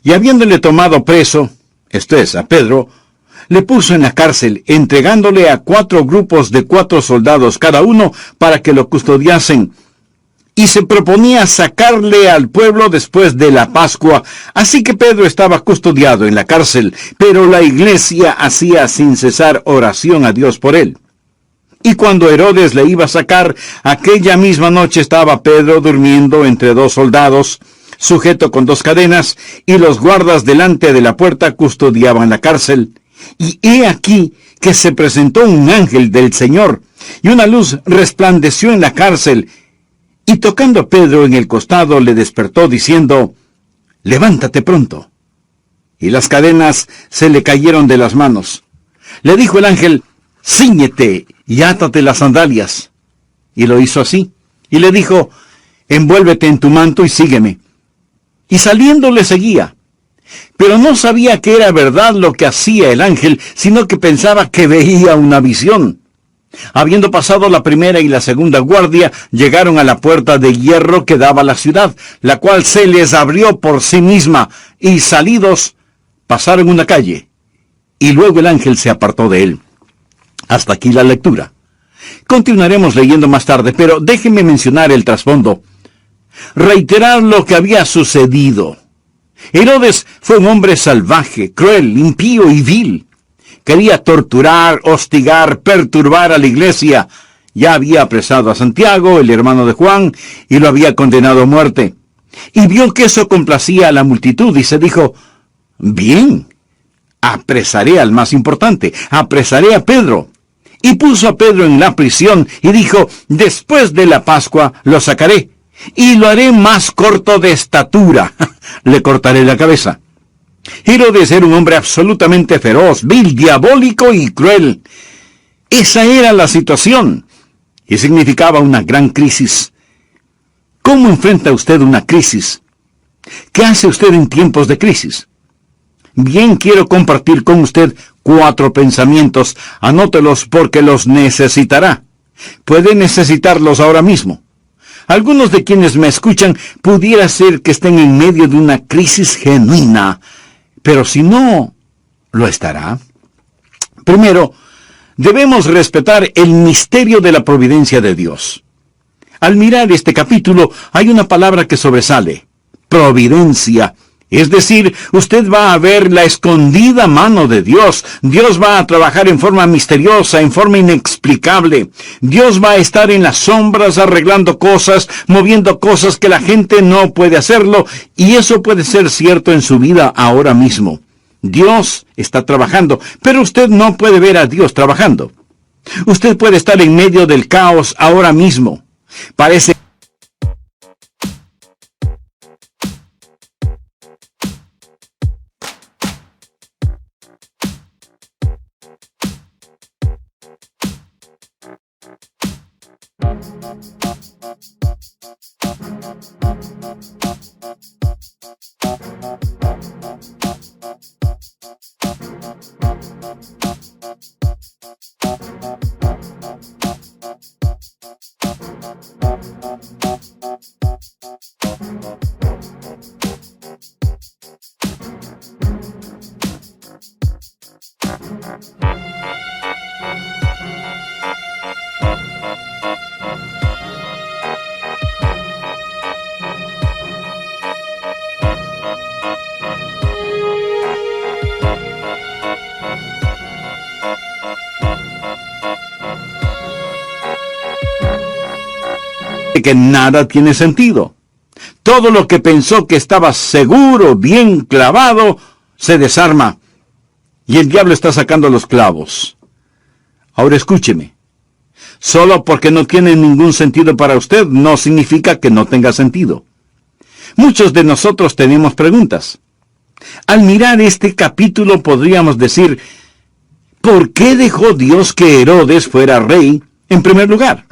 Y habiéndole tomado preso, esto es, a Pedro, le puso en la cárcel, entregándole a 4 grupos de 4 soldados cada uno para que lo custodiasen. Y se proponía sacarle al pueblo después de la Pascua. Así que Pedro estaba custodiado en la cárcel, pero la iglesia hacía sin cesar oración a Dios por él. Y cuando Herodes le iba a sacar, aquella misma noche estaba Pedro durmiendo entre 2 soldados, sujeto con 2 cadenas, y los guardas delante de la puerta custodiaban la cárcel. Y he aquí que se presentó un ángel del Señor, y una luz resplandeció en la cárcel, y tocando a Pedro en el costado le despertó diciendo, «Levántate pronto». Y las cadenas se le cayeron de las manos. Le dijo el ángel, «Cíñete y átate las sandalias». Y lo hizo así. Y le dijo, «Envuélvete en tu manto y sígueme». Y saliendo le seguía. Pero no sabía que era verdad lo que hacía el ángel, sino que pensaba que veía una visión. Habiendo pasado la primera y la segunda guardia, llegaron a la puerta de hierro que daba a la ciudad, la cual se les abrió por sí misma, y salidos, pasaron una calle. Y luego el ángel se apartó de él. Hasta aquí la lectura. Continuaremos leyendo más tarde, pero déjenme mencionar el trasfondo. Reiterar lo que había sucedido. Herodes fue un hombre salvaje, cruel, impío y vil. Quería torturar, hostigar, perturbar a la iglesia. Ya había apresado a Santiago, el hermano de Juan, y lo había condenado a muerte. Y vio que eso complacía a la multitud y se dijo, «Bien, apresaré al más importante, apresaré a Pedro». Y puso a Pedro en la prisión y dijo, «Después de la Pascua lo sacaré, y lo haré más corto de estatura, le cortaré la cabeza». Herodes era un hombre absolutamente feroz, vil, diabólico y cruel. Esa era la situación, y significaba una gran crisis. ¿Cómo enfrenta usted una crisis? ¿Qué hace usted en tiempos de crisis? Bien, quiero compartir con usted 4 pensamientos. Anótelos porque los necesitará. Puede necesitarlos ahora mismo. Algunos de quienes me escuchan pudiera ser que estén en medio de una crisis genuina, pero si no, lo estará. Primero, debemos respetar el misterio de la providencia de Dios. Al mirar este capítulo, hay una palabra que sobresale: providencia. Es decir, usted va a ver la escondida mano de Dios. Dios va a trabajar en forma misteriosa, en forma inexplicable. Dios va a estar en las sombras arreglando cosas, moviendo cosas que la gente no puede hacerlo, y eso puede ser cierto en su vida ahora mismo. Dios está trabajando, pero usted no puede ver a Dios trabajando. Usted puede estar en medio del caos ahora mismo. Parece que nada tiene sentido. Todo lo que pensó que estaba seguro, bien clavado, se desarma. Y el diablo está sacando los clavos. Ahora escúcheme. Solo porque no tiene ningún sentido para usted, no significa que no tenga sentido. Muchos de nosotros tenemos preguntas. Al mirar este capítulo podríamos decir, ¿por qué dejó Dios que Herodes fuera rey en primer lugar?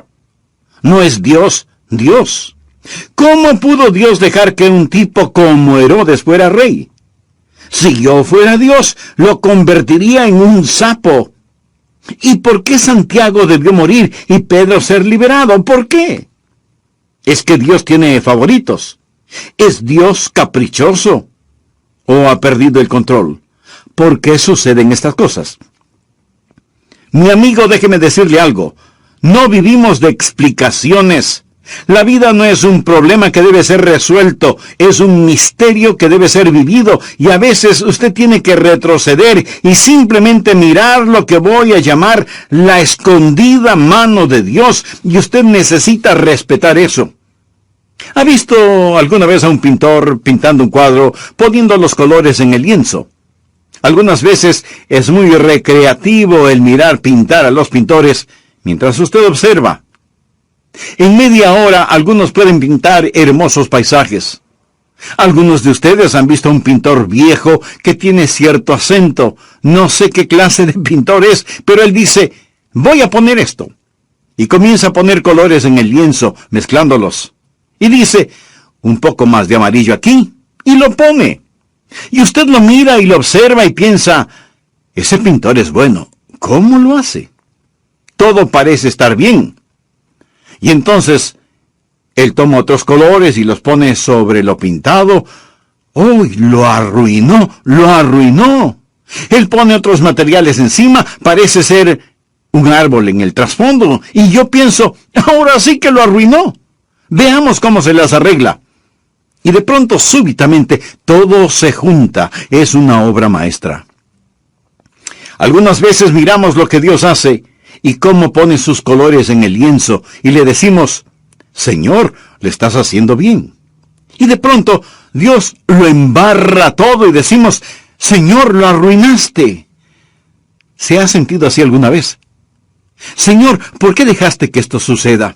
¿No es Dios Dios? ¿Cómo pudo Dios dejar que un tipo como Herodes fuera rey? Si yo fuera Dios, lo convertiría en un sapo. ¿Y por qué Santiago debió morir y Pedro ser liberado? ¿Por qué? ¿Es que Dios tiene favoritos? ¿Es Dios caprichoso? o ha perdido el control. ¿Por qué suceden estas cosas? Mi amigo, déjeme decirle algo. No vivimos de explicaciones. La vida no es un problema que debe ser resuelto, es un misterio que debe ser vivido, y a veces usted tiene que retroceder y simplemente mirar lo que voy a llamar la escondida mano de Dios, y usted necesita respetar eso. ¿Ha visto alguna vez a un pintor pintando un cuadro, poniendo los colores en el lienzo? Algunas veces es muy recreativo el mirar pintar a los pintores mientras usted observa. En media hora algunos pueden pintar hermosos paisajes. Algunos de ustedes han visto a un pintor viejo que tiene cierto acento. No sé qué clase de pintor es, pero él dice, voy a poner esto. Y comienza a poner colores en el lienzo, mezclándolos. Y dice, un poco más de amarillo aquí, y lo pone. Y usted lo mira y lo observa y piensa, ese pintor es bueno. ¿Cómo lo hace? Todo parece estar bien. Y entonces, él toma otros colores y los pone sobre lo pintado. ¡Oh, lo arruinó! ¡Lo arruinó! Él pone otros materiales encima, parece ser un árbol en el trasfondo. Y yo pienso, ahora sí que lo arruinó. Veamos cómo se las arregla. Y de pronto, súbitamente, todo se junta. Es una obra maestra. Algunas veces miramos lo que Dios hace y cómo pone sus colores en el lienzo, y le decimos, Señor, le estás haciendo bien. Y de pronto, Dios lo embarra todo y decimos, Señor, lo arruinaste. ¿Se ha sentido así alguna vez? Señor, ¿por qué dejaste que esto suceda?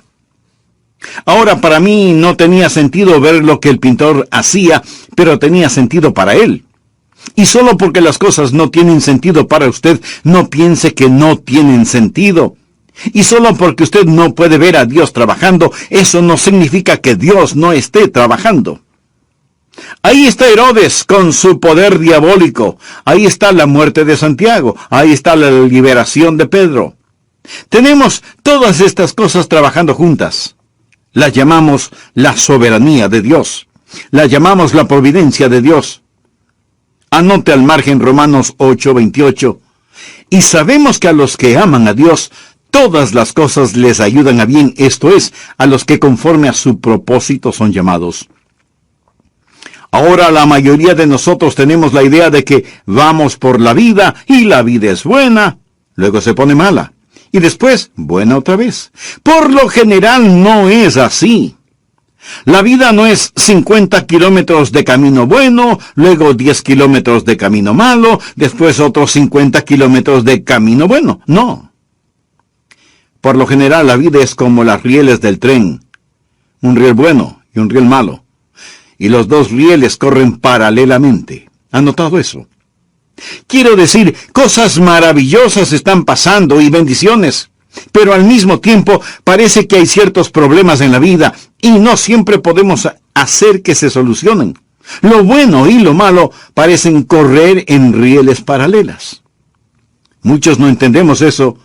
Ahora, para mí no tenía sentido ver lo que el pintor hacía, pero tenía sentido para él. Y solo porque las cosas no tienen sentido para usted, no piense que no tienen sentido. Y solo porque usted no puede ver a Dios trabajando, eso no significa que Dios no esté trabajando. Ahí está Herodes con su poder diabólico. Ahí está la muerte de Santiago. Ahí está la liberación de Pedro. Tenemos todas estas cosas trabajando juntas. Las llamamos la soberanía de Dios. Las llamamos la providencia de Dios. Anote al margen Romanos 8:28. Y sabemos que a los que aman a Dios, todas las cosas les ayudan a bien, esto es, a los que conforme a su propósito son llamados. Ahora la mayoría de nosotros tenemos la idea de que vamos por la vida y la vida es buena, luego se pone mala, y después buena otra vez. Por lo general no es así. La vida no es 50 kilómetros de camino bueno, luego 10 kilómetros de camino malo, después otros 50 kilómetros de camino bueno. No. Por lo general la vida es como las rieles del tren. Un riel bueno y un riel malo. Y los dos rieles corren paralelamente. ¿Han notado eso? Quiero decir, cosas maravillosas están pasando y bendiciones. Pero al mismo tiempo parece que hay ciertos problemas en la vida y no siempre podemos hacer que se solucionen. Lo bueno y lo malo parecen correr en rieles paralelas. Muchos no entendemos eso,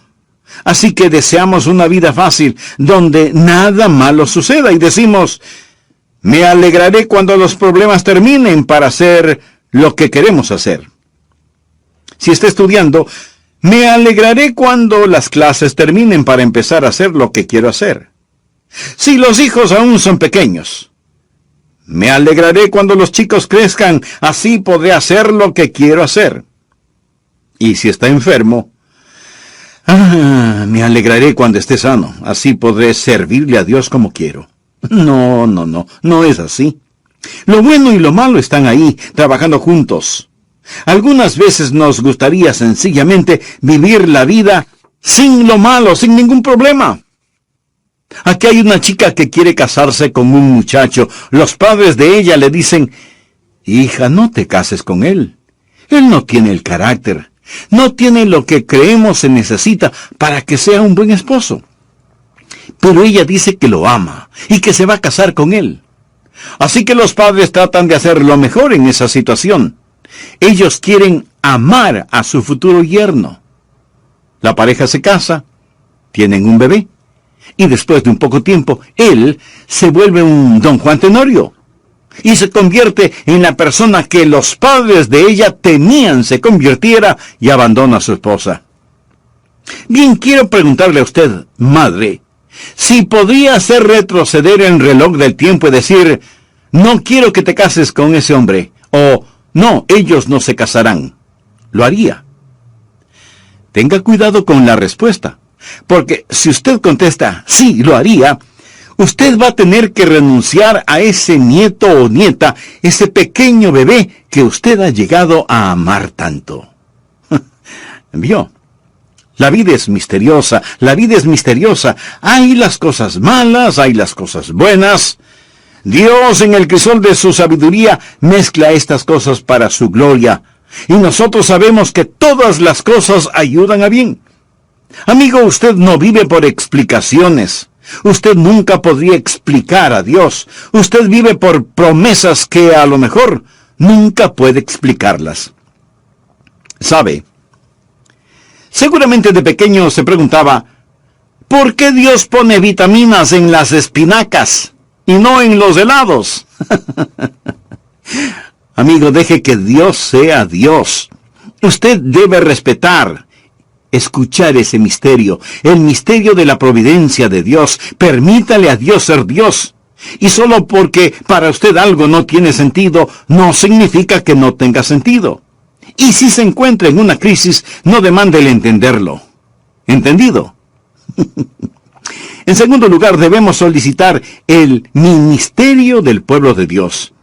así que deseamos una vida fácil donde nada malo suceda y decimos, me alegraré cuando los problemas terminen para hacer lo que queremos hacer. Si está estudiando, me alegraré cuando las clases terminen para empezar a hacer lo que quiero hacer. Si los hijos aún son pequeños, me alegraré cuando los chicos crezcan, así podré hacer lo que quiero hacer. Y si está enfermo, me alegraré cuando esté sano, así podré servirle a Dios como quiero. No es así. Lo bueno y lo malo están ahí, trabajando juntos. Algunas veces nos gustaría sencillamente vivir la vida sin lo malo, sin ningún problema. Aquí hay una chica que quiere casarse con un muchacho. Los padres de ella le dicen, hija, no te cases con él. Él no tiene el carácter, no tiene lo que creemos se necesita para que sea un buen esposo. Pero ella dice que lo ama y que se va a casar con él. Así que los padres tratan de hacer lo mejor en esa situación. Ellos quieren amar a su futuro yerno. La pareja se casa, tienen un bebé, y después de un poco tiempo, él se vuelve un don Juan Tenorio. y se convierte en la persona que los padres de ella temían se convirtiera y abandona a su esposa. Bien, quiero preguntarle a usted, madre, si podría hacer retroceder el reloj del tiempo y decir, no quiero que te cases con ese hombre, o no, ellos no se casarán. ¿Lo haría? Tenga cuidado con la respuesta, porque si usted contesta, sí, lo haría, usted va a tener que renunciar a ese nieto o nieta, ese pequeño bebé que usted ha llegado a amar tanto. ¿Vio? La vida es misteriosa, la vida es misteriosa. Hay las cosas malas, hay las cosas buenas. Dios, en el crisol de su sabiduría, mezcla estas cosas para su gloria. Y nosotros sabemos que todas las cosas ayudan a bien. Amigo, usted no vive por explicaciones. Usted nunca podría explicar a Dios. Usted vive por promesas que a lo mejor nunca puede explicarlas. ¿Sabe? Seguramente de pequeño se preguntaba, ¿por qué Dios pone vitaminas en las espinacas y no en los helados? Amigo, deje que Dios sea Dios. Usted debe respetar, escuchar ese misterio, el misterio de la providencia de Dios. Permítale a Dios ser Dios. Y solo porque para usted algo no tiene sentido, no significa que no tenga sentido. Y si se encuentra en una crisis, no demande el entenderlo. ¿Entendido? En segundo lugar, debemos solicitar el ministerio del pueblo de Dios.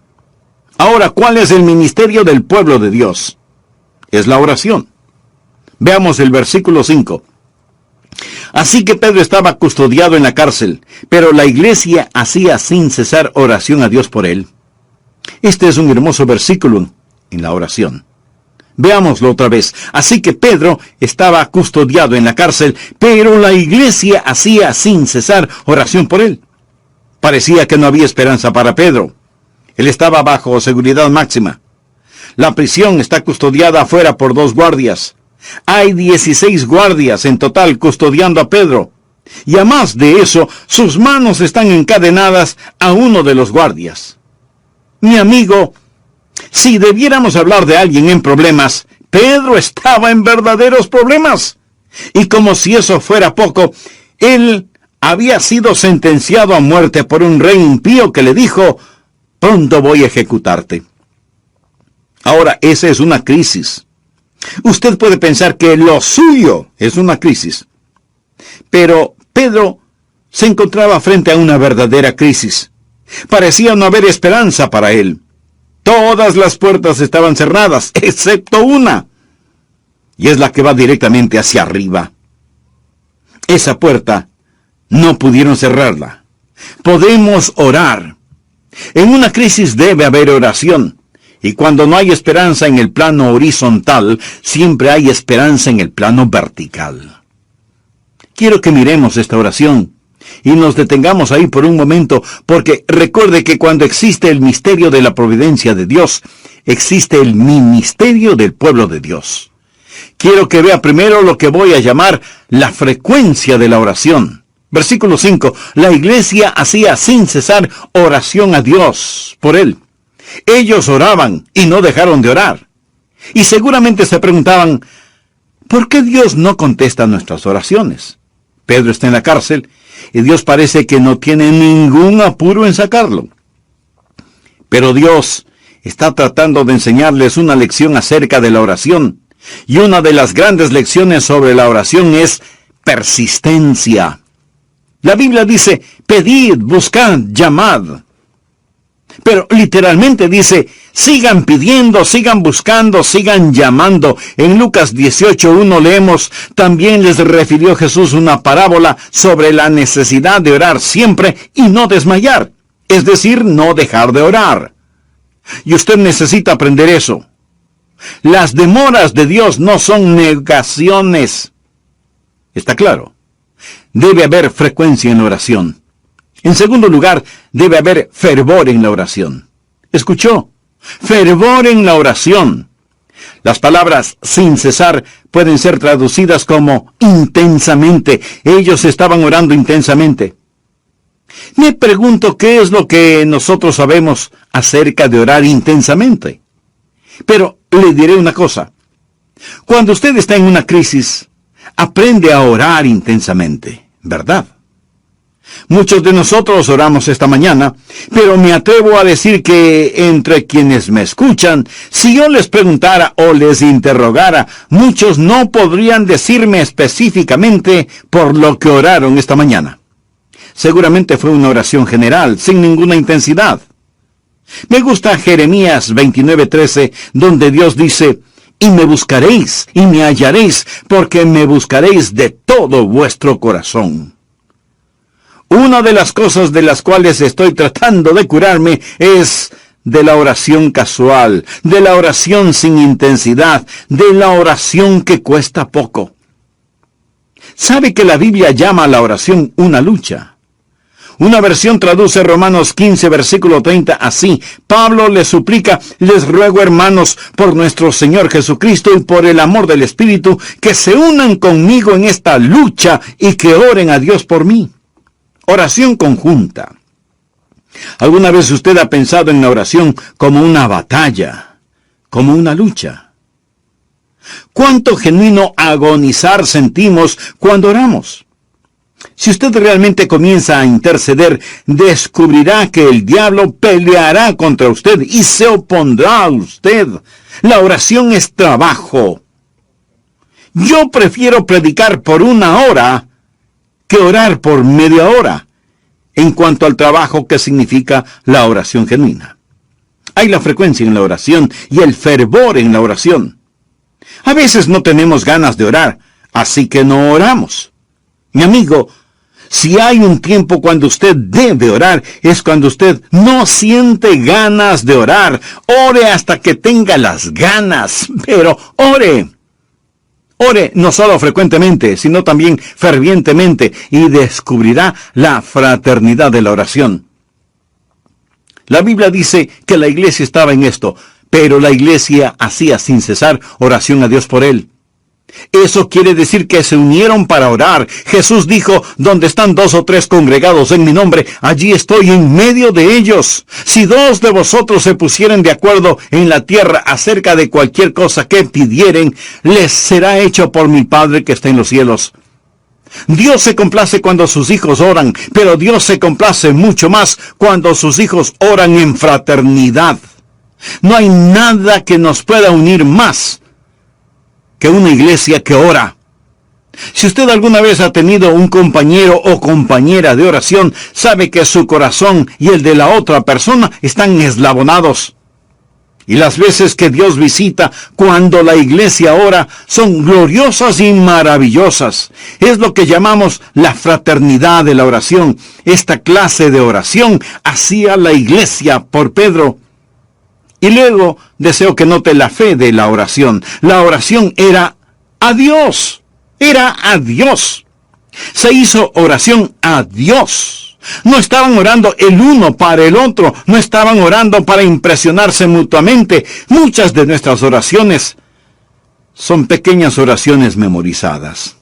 Ahora, ¿cuál es el ministerio del pueblo de Dios? Es la oración. Veamos el versículo 5. Así que Pedro estaba custodiado en la cárcel, pero la iglesia hacía sin cesar oración a Dios por él. Este es un hermoso versículo en la oración. Veámoslo otra vez. Así que Pedro estaba custodiado en la cárcel, pero la iglesia hacía sin cesar oración por él. Parecía que no había esperanza para Pedro. Él estaba bajo seguridad máxima. La prisión está custodiada afuera por 2 guardias. Hay 16 guardias en total custodiando a Pedro. Y a más de eso, sus manos están encadenadas a uno de los guardias. Mi amigo, si debiéramos hablar de alguien en problemas, Pedro estaba en verdaderos problemas. Y como si eso fuera poco, él había sido sentenciado a muerte por un rey impío que le dijo, pronto voy a ejecutarte. Ahora, esa es una crisis. Usted puede pensar que lo suyo es una crisis. Pero Pedro se encontraba frente a una verdadera crisis. Parecía no haber esperanza para él. Todas las puertas estaban cerradas, excepto una. Y es la que va directamente hacia arriba. Esa puerta no pudieron cerrarla. Podemos orar. En una crisis debe haber oración. Y cuando no hay esperanza en el plano horizontal, siempre hay esperanza en el plano vertical. Quiero que miremos esta oración y nos detengamos ahí por un momento, porque recuerde que cuando existe el misterio de la providencia de Dios, existe el ministerio del pueblo de Dios. Quiero que vea primero lo que voy a llamar la frecuencia de la oración. Versículo 5. La iglesia hacía sin cesar oración a Dios por él. Ellos oraban y no dejaron de orar. Y seguramente se preguntaban, ¿por qué Dios no contesta nuestras oraciones? Pedro está en la cárcel y Dios parece que no tiene ningún apuro en sacarlo. Pero Dios está tratando de enseñarles una lección acerca de la oración. Y una de las grandes lecciones sobre la oración es persistencia. La Biblia dice, pedid, buscad, llamad. Pero literalmente dice, sigan pidiendo, sigan buscando, sigan llamando. En Lucas 18:1 leemos, también les refirió Jesús una parábola sobre la necesidad de orar siempre y no desmayar. Es decir, no dejar de orar. Y usted necesita aprender eso. Las demoras de Dios no son negaciones. ¿Está claro? Debe haber frecuencia en la oración. En segundo lugar, debe haber fervor en la oración. ¿Escuchó? Fervor en la oración. Las palabras sin cesar pueden ser traducidas como intensamente. Ellos estaban orando intensamente. Me pregunto qué es lo que nosotros sabemos acerca de orar intensamente. Pero le diré una cosa. Cuando usted está en una crisis, aprende a orar intensamente, ¿verdad? Muchos de nosotros oramos esta mañana, pero me atrevo a decir que entre quienes me escuchan, si yo les preguntara o les interrogara, muchos no podrían decirme específicamente por lo que oraron esta mañana. Seguramente fue una oración general, sin ninguna intensidad. Me gusta Jeremías 29:13, donde Dios dice: y me buscaréis, y me hallaréis, porque me buscaréis de todo vuestro corazón. Una de las cosas de las cuales estoy tratando de curarme es de la oración casual, de la oración sin intensidad, de la oración que cuesta poco. ¿Sabe que la Biblia llama a la oración una lucha? Una versión traduce Romanos 15, versículo 30 así: Pablo les suplica: les ruego, hermanos, por nuestro Señor Jesucristo y por el amor del Espíritu, que se unan conmigo en esta lucha y que oren a Dios por mí. Oración conjunta. ¿Alguna vez usted ha pensado en la oración como una batalla, como una lucha? ¿Cuánto genuino agonizar sentimos cuando oramos? Si usted realmente comienza a interceder, descubrirá que el diablo peleará contra usted y se opondrá a usted. La oración es trabajo. Yo prefiero predicar por 1 hora que orar por media hora, en cuanto al trabajo que significa la oración genuina. Hay la frecuencia en la oración y el fervor en la oración. A veces no tenemos ganas de orar, así que no oramos. Mi amigo, si hay un tiempo cuando usted debe orar, es cuando usted no siente ganas de orar. Ore hasta que tenga las ganas, pero ore. Ore no solo frecuentemente, sino también fervientemente, y descubrirá la fraternidad de la oración. La Biblia dice que la iglesia estaba en esto, pero la iglesia hacía sin cesar oración a Dios por él. Eso quiere decir que se unieron para orar. Jesús dijo: donde están 2 o 3 congregados en mi nombre, allí estoy en medio de ellos. Si 2 de vosotros se pusieren de acuerdo en la tierra acerca de cualquier cosa que pidieren, les será hecho por mi Padre que está en los cielos. Dios se complace cuando sus hijos oran, pero Dios se complace mucho más cuando sus hijos oran en fraternidad. No hay nada que nos pueda unir más que una iglesia que ora. Si usted alguna vez ha tenido un compañero o compañera de oración, sabe que su corazón y el de la otra persona están eslabonados. Y las veces que Dios visita cuando la iglesia ora son gloriosas y maravillosas. Es lo que llamamos la fraternidad de la oración. Esta clase de oración hacía la iglesia por Pedro. Y luego deseo que note la fe de la oración. La oración era a Dios. Era a Dios. Se hizo oración a Dios. No estaban orando el uno para el otro. No estaban orando para impresionarse mutuamente. Muchas de nuestras oraciones son pequeñas oraciones memorizadas.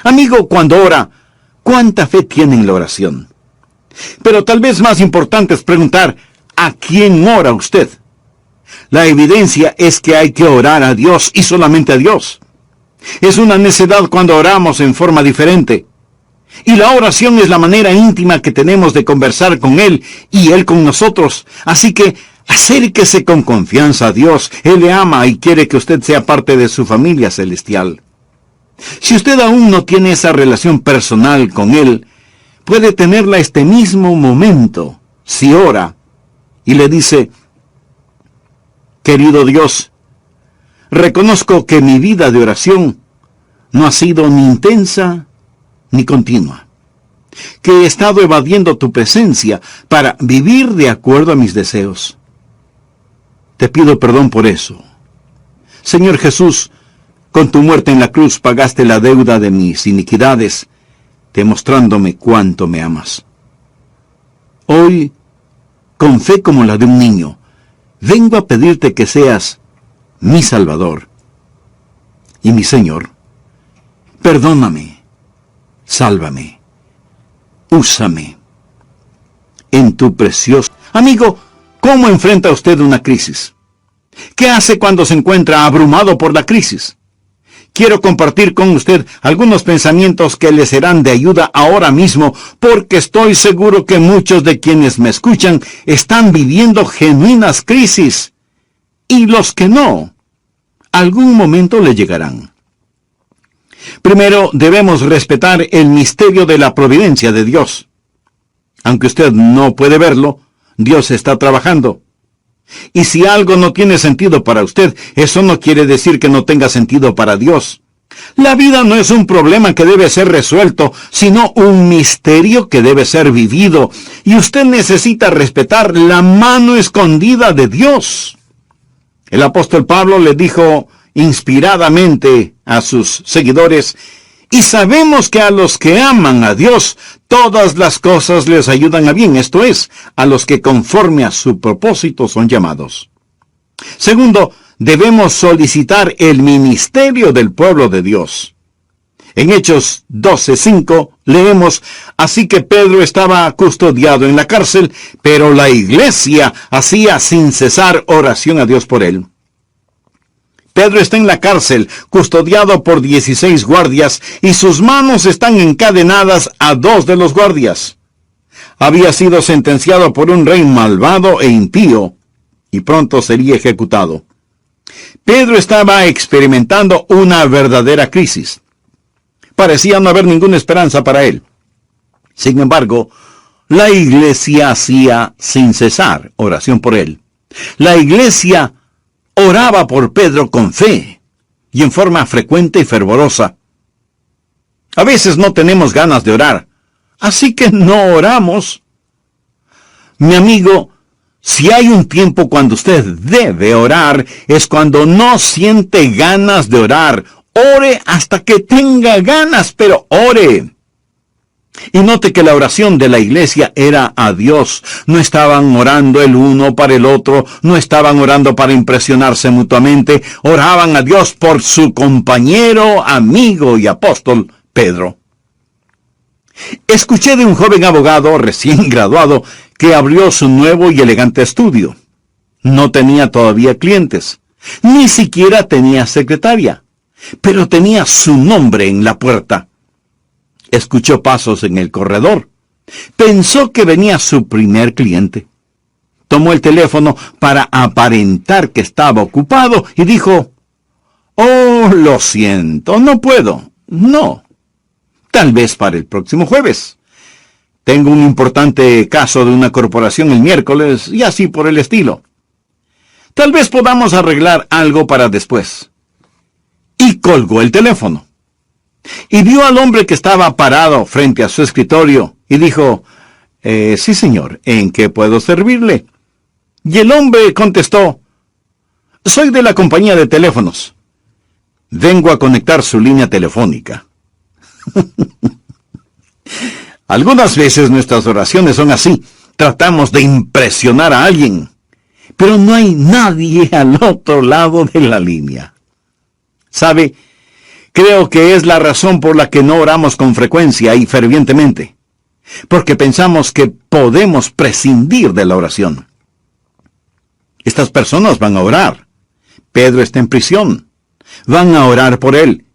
Amigo, cuando ora, ¿cuánta fe tiene en la oración? Pero tal vez más importante es preguntar: ¿a quién ora usted? La evidencia es que hay que orar a Dios y solamente a Dios. Es una necedad cuando oramos en forma diferente. Y la oración es la manera íntima que tenemos de conversar con Él y Él con nosotros. Así que acérquese con confianza a Dios. Él le ama y quiere que usted sea parte de su familia celestial. Si usted aún no tiene esa relación personal con Él, puede tenerla este mismo momento, si ora y le dice: querido Dios, reconozco que mi vida de oración no ha sido ni intensa ni continua, que he estado evadiendo tu presencia para vivir de acuerdo a mis deseos. Te pido perdón por eso. Señor Jesús, con tu muerte en la cruz pagaste la deuda de mis iniquidades, demostrándome cuánto me amas. Hoy, con fe como la de un niño, vengo a pedirte que seas mi Salvador y mi Señor. Perdóname, sálvame, úsame en tu precioso. Amigo, ¿cómo enfrenta usted una crisis? ¿Qué hace cuando se encuentra abrumado por la crisis? Quiero compartir con usted algunos pensamientos que le serán de ayuda ahora mismo, porque estoy seguro que muchos de quienes me escuchan están viviendo genuinas crisis. Y los que no, algún momento le llegarán. Primero, debemos respetar el misterio de la providencia de Dios. Aunque usted no puede verlo, Dios está trabajando. Y si algo no tiene sentido para usted, eso no quiere decir que no tenga sentido para Dios. La vida no es un problema que debe ser resuelto, sino un misterio que debe ser vivido. Y usted necesita respetar la mano escondida de Dios. El apóstol Pablo le dijo inspiradamente a sus seguidores: y sabemos que a los que aman a Dios, todas las cosas les ayudan a bien, esto es, a los que conforme a su propósito son llamados. Segundo, debemos solicitar el ministerio del pueblo de Dios. En Hechos 12:5 leemos: así que Pedro estaba custodiado en la cárcel, pero la iglesia hacía sin cesar oración a Dios por él. Pedro está en la cárcel, custodiado por 16 guardias, y sus manos están encadenadas a 2 de los guardias. Había sido sentenciado por un rey malvado e impío, y pronto sería ejecutado. Pedro estaba experimentando una verdadera crisis. Parecía no haber ninguna esperanza para él. Sin embargo, la iglesia hacía sin cesar oración por él. La iglesia oraba por Pedro con fe y en forma frecuente y fervorosa. A veces no tenemos ganas de orar, así que no oramos. Mi amigo, si hay un tiempo cuando usted debe orar, es cuando no siente ganas de orar. Ore hasta que tenga ganas, pero ore. Y note que la oración de la iglesia era a Dios. No estaban orando el uno para el otro, no estaban orando para impresionarse mutuamente, oraban a Dios por su compañero, amigo y apóstol Pedro. Escuché de un joven abogado recién graduado que abrió su nuevo y elegante estudio. No tenía todavía clientes, ni siquiera tenía secretaria, pero tenía su nombre en la puerta. Escuchó pasos en el corredor. Pensó que venía su primer cliente. Tomó el teléfono para aparentar que estaba ocupado y dijo: «Oh, lo siento, no puedo. No. Tal vez para el próximo jueves. Tengo un importante caso de una corporación el miércoles y así por el estilo. Tal vez podamos arreglar algo para después». Y colgó el teléfono. Y vio al hombre que estaba parado frente a su escritorio y dijo: «Sí, señor, ¿en qué puedo servirle?». Y el hombre contestó: «Soy de la compañía de teléfonos. Vengo a conectar su línea telefónica». Algunas veces nuestras oraciones son así. Tratamos de impresionar a alguien, pero no hay nadie al otro lado de la línea. ¿Sabe? Creo que es la razón por la que no oramos con frecuencia y fervientemente, porque pensamos que podemos prescindir de la oración. Estas personas van a orar. Pedro está en prisión. Van a orar por él.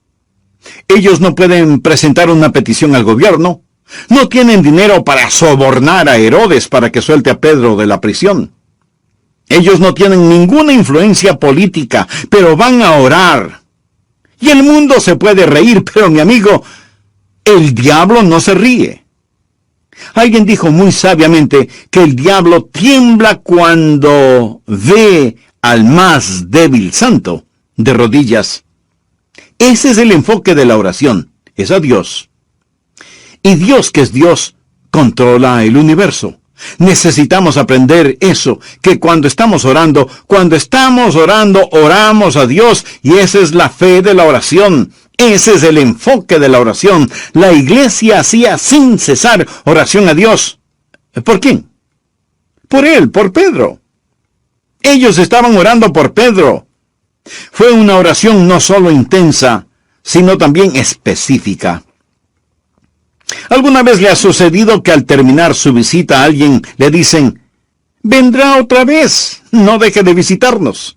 Ellos no pueden presentar una petición al gobierno. No tienen dinero para sobornar a Herodes para que suelte a Pedro de la prisión. Ellos no tienen ninguna influencia política, pero van a orar. Y el mundo se puede reír, pero mi amigo, el diablo no se ríe. Alguien dijo muy sabiamente que el diablo tiembla cuando ve al más débil santo de rodillas. Ese es el enfoque de la oración, es a Dios. Y Dios, que es Dios, controla el universo. Necesitamos aprender eso, que cuando estamos orando, oramos a Dios, y esa es la fe de la oración. Ese es el enfoque de la oración. La iglesia hacía sin cesar oración a Dios. ¿Por quién? Por él, por Pedro. Ellos estaban orando por Pedro. Fue una oración no solo intensa, sino también específica. ¿Alguna vez le ha sucedido que al terminar su visita a alguien le dicen, vendrá otra vez, no deje de visitarnos?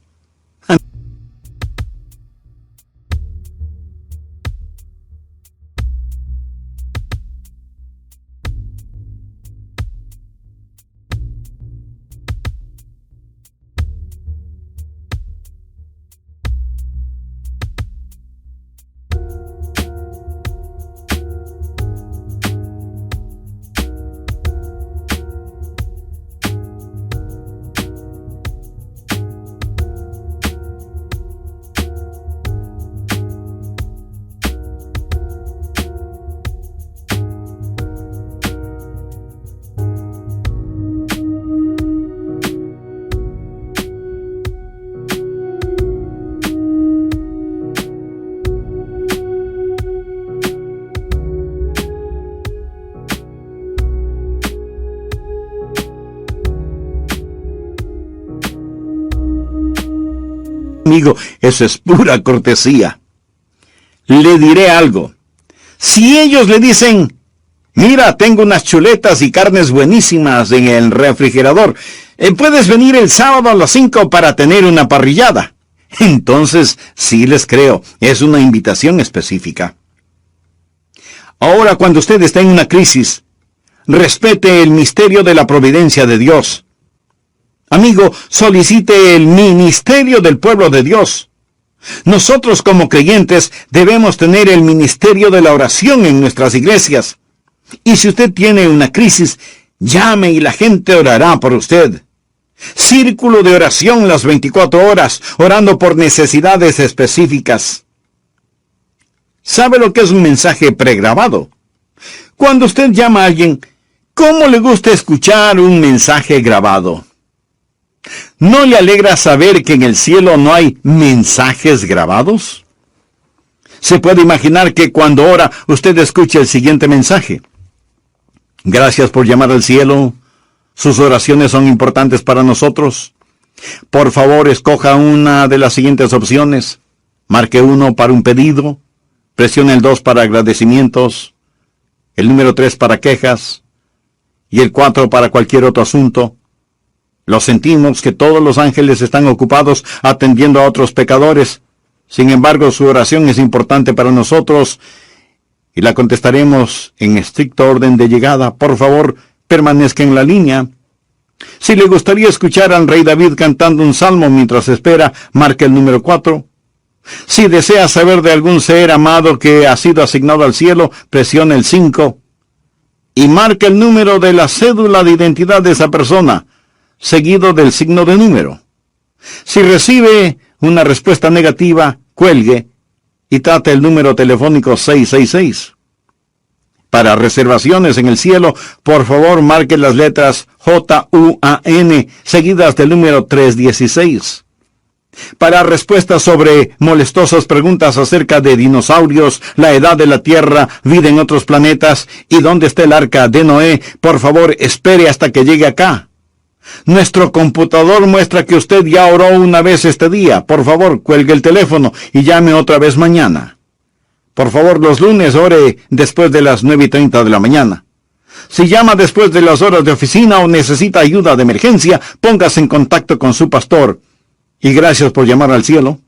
Amigo, eso es pura cortesía. Le diré algo. Si ellos le dicen, mira, tengo unas chuletas y carnes buenísimas en el refrigerador, puedes venir el sábado a las 5 para tener una parrillada. Entonces, sí les creo, es una invitación específica. Ahora, cuando usted está en una crisis, respete el misterio de la providencia de Dios. Amigo, solicite el ministerio del pueblo de Dios. Nosotros como creyentes debemos tener el ministerio de la oración en nuestras iglesias. Y si usted tiene una crisis, llame y la gente orará por usted. Círculo de oración las 24 horas, orando por necesidades específicas. ¿Sabe lo que es un mensaje pregrabado? Cuando usted llama a alguien, ¿cómo le gusta escuchar un mensaje grabado? ¿No le alegra saber que en el cielo no hay mensajes grabados? Se puede imaginar que cuando ora usted escuche el siguiente mensaje. Gracias por llamar al cielo. Sus oraciones son importantes para nosotros. Por favor, escoja una de las siguientes opciones. Marque 1 para un pedido. Presione el 2 para agradecimientos. El número 3 para quejas. Y el 4 para cualquier otro asunto. Lo sentimos que todos los ángeles están ocupados atendiendo a otros pecadores. Sin embargo, su oración es importante para nosotros y la contestaremos en estricto orden de llegada. Por favor, permanezca en la línea. Si le gustaría escuchar al rey David cantando un salmo mientras espera, marque el número 4. Si desea saber de algún ser amado que ha sido asignado al cielo, presione el 5. Y marque el número de la cédula de identidad de esa persona, seguido del signo de número. Si recibe una respuesta negativa, cuelgue y trate el número telefónico 666. Para reservaciones en el cielo, por favor marque las letras JUAN seguidas del número 316. Para respuestas sobre molestosas preguntas acerca de dinosaurios, la edad de la Tierra, vida en otros planetas y dónde está el arca de Noé, por favor espere hasta que llegue acá. Nuestro computador muestra que usted ya oró una vez este día. Por favor, cuelgue el teléfono y llame otra vez mañana. Por favor, los lunes ore después de las 9:30 de la mañana. Si llama después de las horas de oficina o necesita ayuda de emergencia, póngase en contacto con su pastor. Y gracias por llamar al cielo.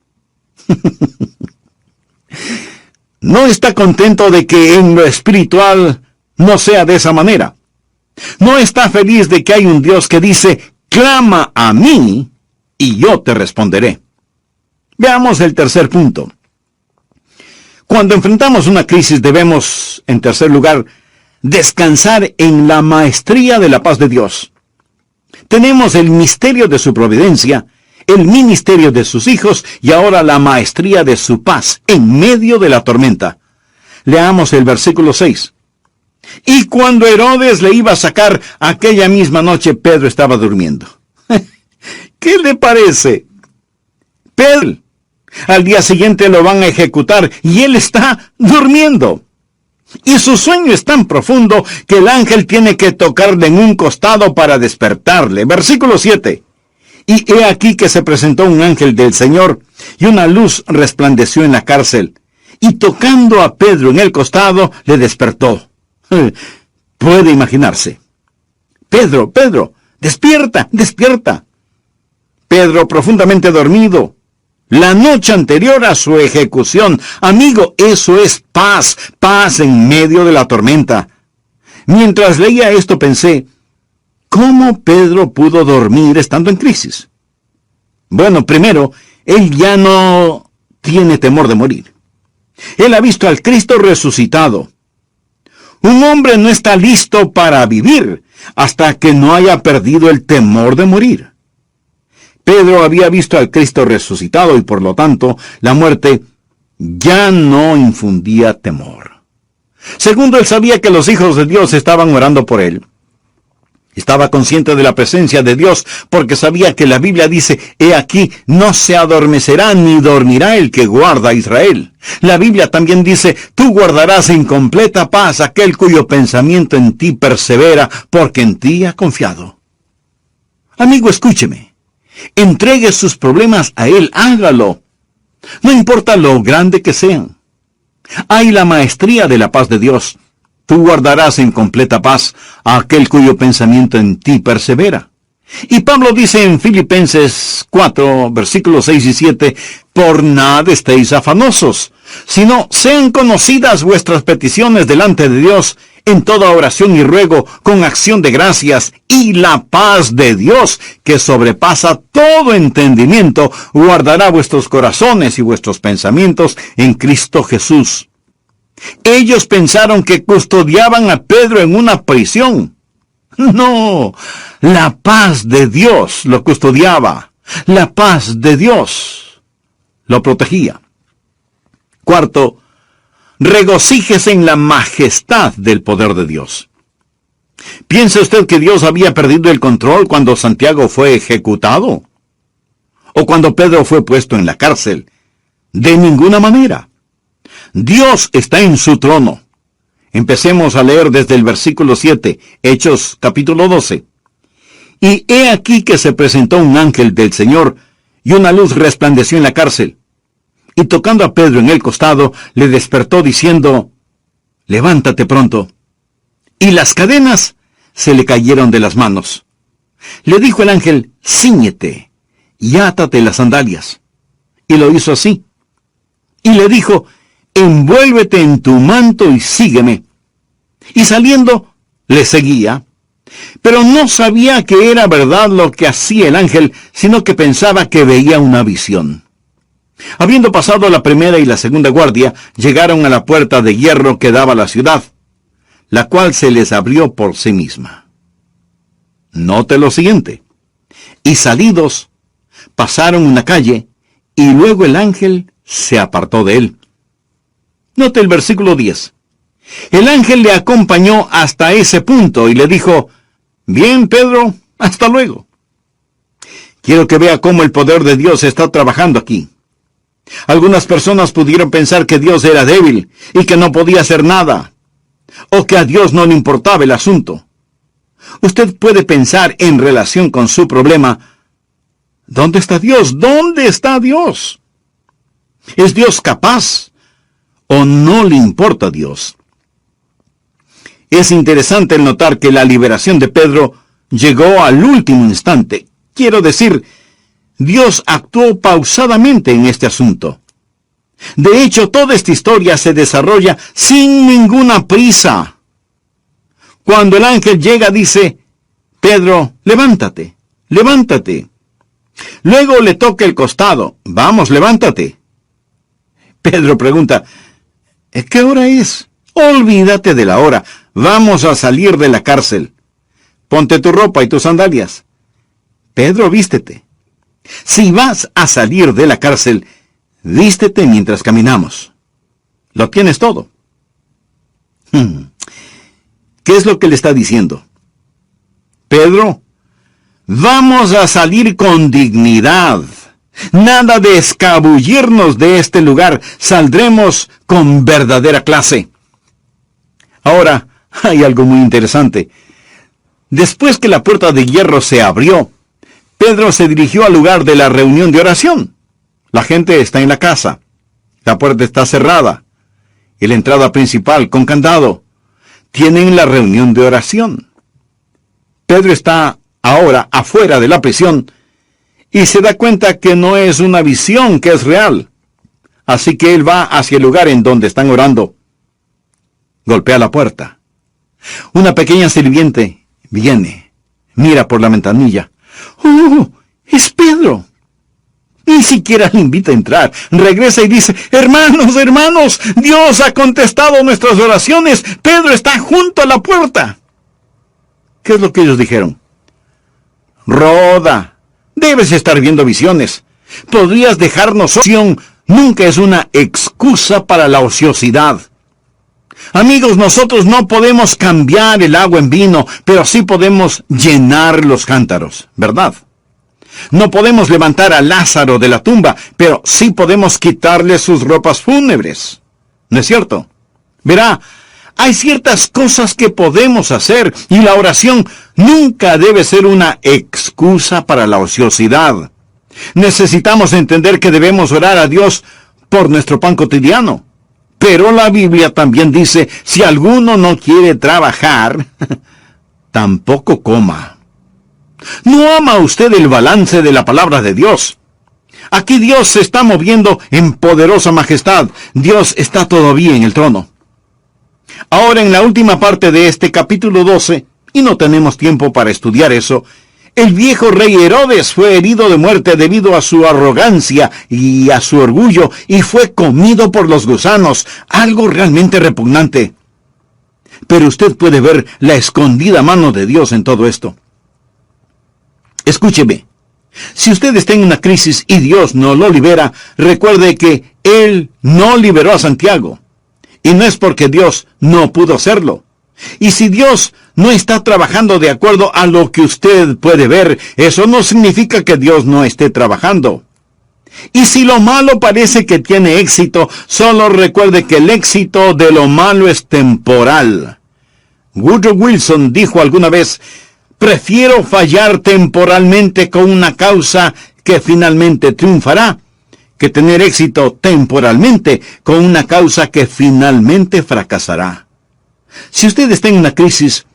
¿No está contento de que en lo espiritual no sea de esa manera? ¿No está feliz de que hay un Dios que dice, clama a mí y yo te responderé? Veamos el tercer punto. Cuando enfrentamos una crisis debemos, en tercer lugar, descansar en la maestría de la paz de Dios. Tenemos el misterio de su providencia, el ministerio de sus hijos y ahora la maestría de su paz en medio de la tormenta. Leamos el versículo 6. Y cuando Herodes le iba a sacar, aquella misma noche Pedro estaba durmiendo. ¿Qué le parece? Pedro, al día siguiente lo van a ejecutar y él está durmiendo. Y su sueño es tan profundo que el ángel tiene que tocarle en un costado para despertarle. Versículo 7. Y he aquí que se presentó un ángel del Señor, y una luz resplandeció en la cárcel, y tocando a Pedro en el costado, le despertó. Puede imaginarse. Pedro, Pedro, despierta, despierta. Pedro, profundamente dormido. La noche anterior a su ejecución. Amigo, eso es paz, paz en medio de la tormenta. Mientras leía esto pensé, ¿cómo Pedro pudo dormir estando en crisis? Bueno, primero, él ya no tiene temor de morir. Él ha visto al Cristo resucitado. Un hombre no está listo para vivir hasta que no haya perdido el temor de morir. Pedro había visto al Cristo resucitado y por lo tanto la muerte ya no infundía temor. Segundo, él sabía que los hijos de Dios estaban orando por él. Estaba consciente de la presencia de Dios porque sabía que la Biblia dice, he aquí, no se adormecerá ni dormirá el que guarda a Israel. La Biblia también dice, tú guardarás en completa paz aquel cuyo pensamiento en ti persevera, porque en ti ha confiado. Amigo, escúcheme. Entregue sus problemas a Él, hágalo. No importa lo grande que sean. Hay la maestría de la paz de Dios. Tú guardarás en completa paz a aquel cuyo pensamiento en ti persevera. Y Pablo dice en Filipenses 4, versículos 6 y 7, por nada estéis afanosos, sino sean conocidas vuestras peticiones delante de Dios en toda oración y ruego con acción de gracias, y la paz de Dios, que sobrepasa todo entendimiento, guardará vuestros corazones y vuestros pensamientos en Cristo Jesús. Ellos pensaron que custodiaban a Pedro en una prisión. No, la paz de Dios lo custodiaba. La paz de Dios lo protegía. Cuarto, regocíjese en la majestad del poder de Dios. ¿Piensa usted que Dios había perdido el control cuando Santiago fue ejecutado? ¿O cuando Pedro fue puesto en la cárcel? De ninguna manera. Dios está en su trono. Empecemos a leer desde el versículo 7, Hechos capítulo 12. Y he aquí que se presentó un ángel del Señor, y una luz resplandeció en la cárcel. Y tocando a Pedro en el costado, le despertó diciendo, levántate pronto. Y las cadenas se le cayeron de las manos. Le dijo el ángel, cíñete y átate las sandalias. Y lo hizo así. Y le dijo, envuélvete en tu manto y sígueme. Y saliendo, le seguía. Pero no sabía que era verdad lo que hacía el ángel, sino que pensaba que veía una visión. Habiendo pasado la primera y la segunda guardia, llegaron a la puerta de hierro que daba a la ciudad, la cual se les abrió por sí misma. Note lo siguiente. Y salidos, pasaron una calle, y luego el ángel se apartó de él. Note el versículo 10. El ángel le acompañó hasta ese punto y le dijo, bien, Pedro, hasta luego. Quiero que vea cómo el poder de Dios está trabajando aquí. Algunas personas pudieron pensar que Dios era débil y que no podía hacer nada, o que a Dios no le importaba el asunto. Usted puede pensar en relación con su problema, ¿dónde está Dios? ¿Dónde está Dios? ¿Es Dios capaz o no le importa a Dios? Es interesante el notar que la liberación de Pedro llegó al último instante. Quiero decir, Dios actuó pausadamente en este asunto. De hecho, toda esta historia se desarrolla sin ninguna prisa. Cuando el ángel llega, dice, Pedro, levántate, levántate. Luego le toca el costado, vamos, levántate. Pedro pregunta, ¿qué hora es? Olvídate de la hora, vamos a salir de la cárcel. Ponte tu ropa y tus sandalias. Pedro, vístete. Si vas a salir de la cárcel, vístete mientras caminamos. Lo tienes todo. ¿Qué es lo que le está diciendo? Pedro, vamos a salir con dignidad. Nada de escabullirnos de este lugar. Saldremos con verdadera clase. Ahora, hay algo muy interesante. Después que la puerta de hierro se abrió, Pedro se dirigió al lugar de la reunión de oración. La gente está en la casa. La puerta está cerrada. Y la entrada principal con candado. tienen la reunión de oración. Pedro está ahora afuera de la prisión y se da cuenta que no es una visión, que es real. Así que él va hacia el lugar en donde están orando. Golpea la puerta. Una pequeña sirviente viene, mira por la ventanilla. ¡Oh, es Pedro! Ni siquiera le invita a entrar. Regresa y dice, hermanos, Dios ha contestado nuestras oraciones. Pedro está junto a la puerta. ¿Qué es lo que ellos dijeron? Rhoda, debes estar viendo visiones. ¿Podrías dejarnos oración? Nunca es una excusa para la ociosidad. Amigos, nosotros no podemos cambiar el agua en vino, pero sí podemos llenar los cántaros, ¿verdad? No podemos levantar a Lázaro de la tumba, pero sí podemos quitarle sus ropas fúnebres. ¿No es cierto? Verá, hay ciertas cosas que podemos hacer y la oración nunca debe ser una excusa para la ociosidad. Necesitamos entender que debemos orar a Dios por nuestro pan cotidiano. Pero la Biblia también dice, si alguno no quiere trabajar, tampoco coma. ¿No ama usted el balance de la palabra de Dios? Aquí Dios se está moviendo en poderosa majestad. Dios está todavía en el trono. Ahora, en la última parte de este capítulo 12, y no tenemos tiempo para estudiar eso, el viejo rey Herodes fue herido de muerte debido a su arrogancia y a su orgullo, y fue comido por los gusanos, algo realmente repugnante. Pero usted puede ver la escondida mano de Dios en todo esto. Escúcheme, si usted está en una crisis y Dios no lo libera, recuerde que Él no liberó a Santiago. Y no es porque Dios no pudo hacerlo. Y si Dios no está trabajando de acuerdo a lo que usted puede ver, eso no significa que Dios no esté trabajando. Y si lo malo parece que tiene éxito, solo recuerde que el éxito de lo malo es temporal. Woodrow Wilson dijo alguna vez, prefiero fallar temporalmente con una causa que finalmente triunfará, que tener éxito temporalmente con una causa que finalmente fracasará. Si usted está en una crisis,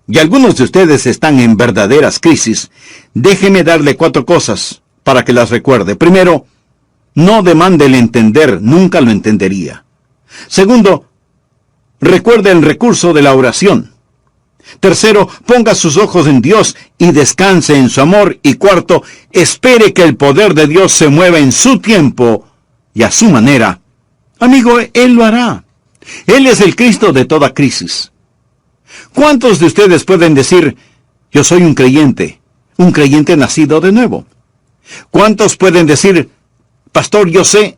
y algunos de ustedes están en verdaderas crisis, déjeme darle 4 cosas para que las recuerde. Primero, no demande el entender, nunca lo entendería. Segundo, recuerde el recurso de la oración. Tercero, ponga sus ojos en Dios y descanse en su amor. Y cuarto, espere que el poder de Dios se mueva en su tiempo y a su manera. Amigo, Él lo hará. Él es el Cristo de toda crisis. ¿Cuántos de ustedes pueden decir, yo soy un creyente nacido de nuevo? ¿Cuántos pueden decir, pastor, yo sé,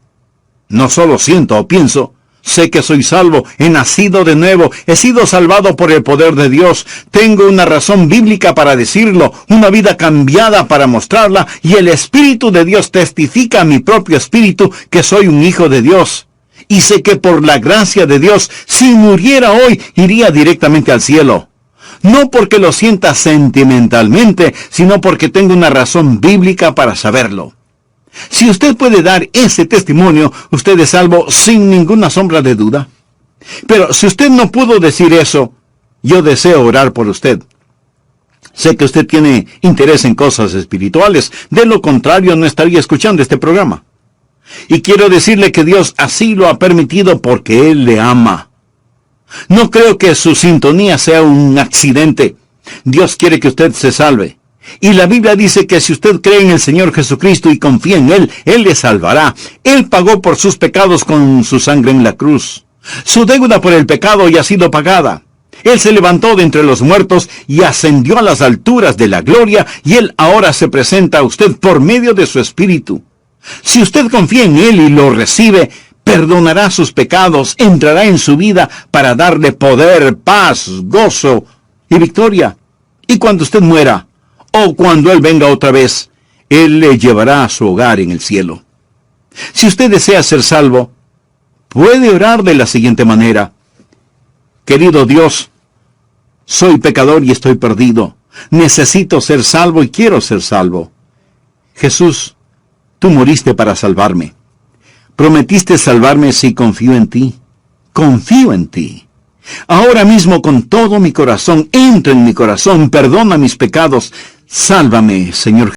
no solo siento o pienso, sé que soy salvo, he nacido de nuevo, he sido salvado por el poder de Dios, tengo una razón bíblica para decirlo, una vida cambiada para mostrarla, y el Espíritu de Dios testifica a mi propio espíritu que soy un hijo de Dios? Y sé que por la gracia de Dios, si muriera hoy, iría directamente al cielo. No porque lo sienta sentimentalmente, sino porque tengo una razón bíblica para saberlo. Si usted puede dar ese testimonio, usted es salvo sin ninguna sombra de duda. Pero si usted no pudo decir eso, yo deseo orar por usted. Sé que usted tiene interés en cosas espirituales, de lo contrario no estaría escuchando este programa. Y quiero decirle que Dios así lo ha permitido porque Él le ama. No creo que su sintonía sea un accidente. Dios quiere que usted se salve. Y la Biblia dice que si usted cree en el Señor Jesucristo y confía en Él, Él le salvará. Él pagó por sus pecados con su sangre en la cruz. Su deuda por el pecado ya ha sido pagada. Él se levantó de entre los muertos y ascendió a las alturas de la gloria, y Él ahora se presenta a usted por medio de su Espíritu. Si usted confía en Él y lo recibe, perdonará sus pecados, entrará en su vida para darle poder, paz, gozo y victoria. Y cuando usted muera, o cuando Él venga otra vez, Él le llevará a su hogar en el cielo. Si usted desea ser salvo, puede orar de la siguiente manera. Querido Dios, soy pecador y estoy perdido. Necesito ser salvo y quiero ser salvo. Jesús, tú moriste para salvarme. Prometiste salvarme si confío en ti. Confío en ti. Ahora mismo con todo mi corazón, entra en mi corazón, perdona mis pecados. Sálvame, Señor